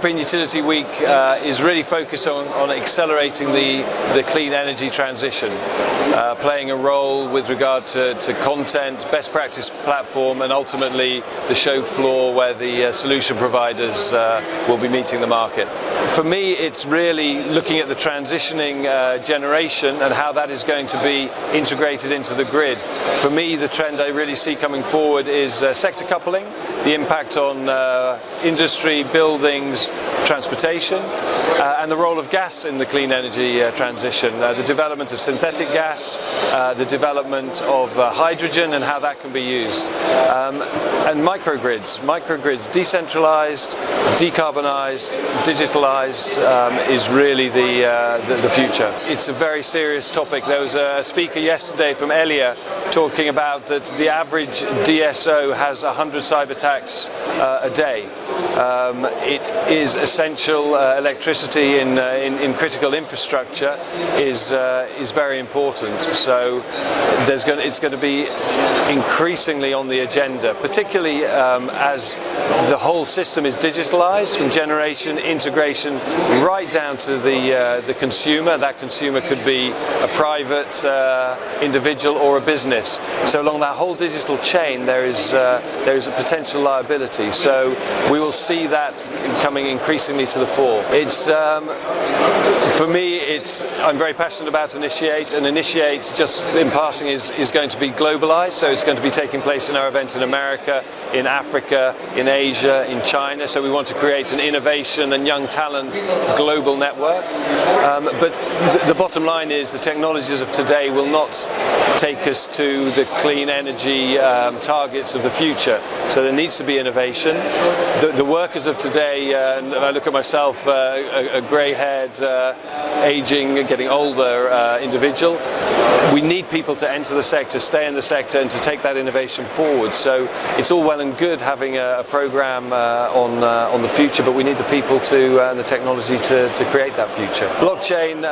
European Utility Week is really focused on accelerating the clean energy transition, playing a role with regard to content, best practice platform, and ultimately the show floor where the solution providers will be meeting the market. For me, it's really looking at the transitioning generation and how that is going to be integrated into the grid. For me, the trend I really see coming forward is sector coupling, the impact on industry, buildings, transportation, and the role of gas in the clean energy transition, the development of synthetic gas, the development of hydrogen and how that can be used, and microgrids, decentralized, decarbonized, digitalized is really the future. It's a very serious topic. There was a speaker yesterday from Elia talking about that the average DSO has 100 cyber attacks a day. It is essential. Electricity in critical infrastructure is very important. So it's going to be increasingly on the agenda, particularly as the whole system is digitalized from generation, integration, right down to the consumer. That consumer could be a private individual or a business. So along that whole digital chain, there is a potential liability. So we will see that coming increasingly to the fore. It's for me, I'm very passionate about Initiate, and Initiate, just in passing, is going to be globalized. So it's going to be taking place in our event in America, in Africa, in Asia, in China. So we want to create an innovation and young talent global network. But the bottom line is the technologies of today will not take us to the clean energy targets of the future. So there needs to be innovation. The workers of today, and I look at myself, a grey-haired, aging, getting older individual, we need people to enter the sector, stay in the sector, and to take that innovation forward. So it's all well and good having a program on the future, but we need the people and the technology to create that future. Blockchain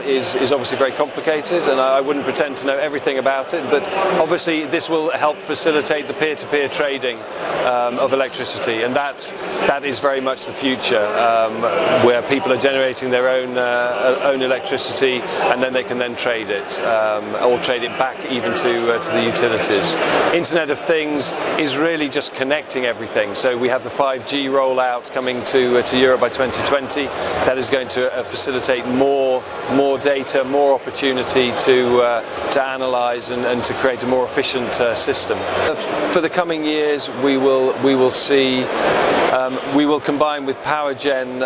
is obviously very complicated, and I wouldn't pretend to know everything about it, but obviously this will help facilitate the peer-to-peer trading of electricity, and that is very much the future, where people are generating their own electricity, and then they can then trade it, or trade it back even to the utilities. Internet of Things is really just connecting everything. So we have the 5G rollout coming to Europe by 2020. That is going to facilitate more data, more opportunity to analyze and to create a more efficient system. For the coming years, we will see. We will combine with PowerGen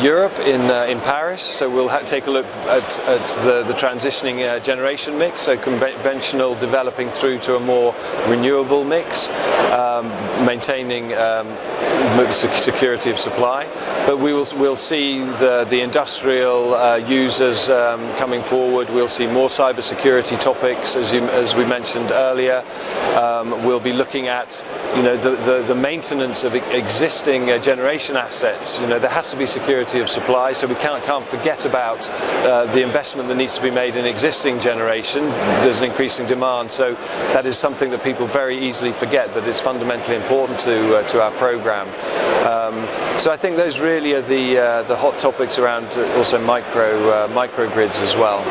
Europe in Paris, so we'll take a look at the transitioning generation mix, so conventional developing through to a more renewable mix, maintaining security of supply. But we'll see the industrial users coming forward. We'll see more cybersecurity topics, as we mentioned earlier. We'll be looking at the maintenance of existing generation assets. There has to be security of supply, so we can't forget about the investment that needs to be made in existing generation. There's an increasing demand, so that is something that people very easily forget, but it's fundamentally important to our program. So I think those really are the hot topics around also microgrids as well.